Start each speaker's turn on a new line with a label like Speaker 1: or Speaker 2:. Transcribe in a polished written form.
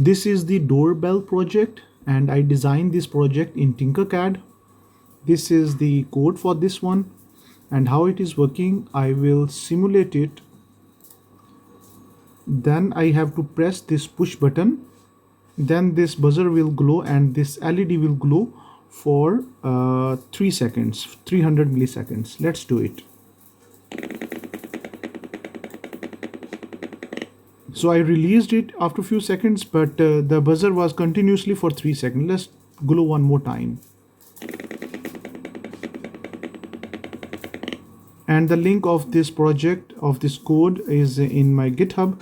Speaker 1: This is the DoorBell project, and I designed this project in Tinkercad. This is the code for this one, and how it is working. I will simulate it. Then I have to press this push button. Then this buzzer will glow and this LED will glow for 3 seconds, 300 milliseconds. Let's do it. So I released it after a few seconds, but the buzzer was continuously for 3 seconds. Let's glow one more time. And the link of this project, of this code, is in my GitHub.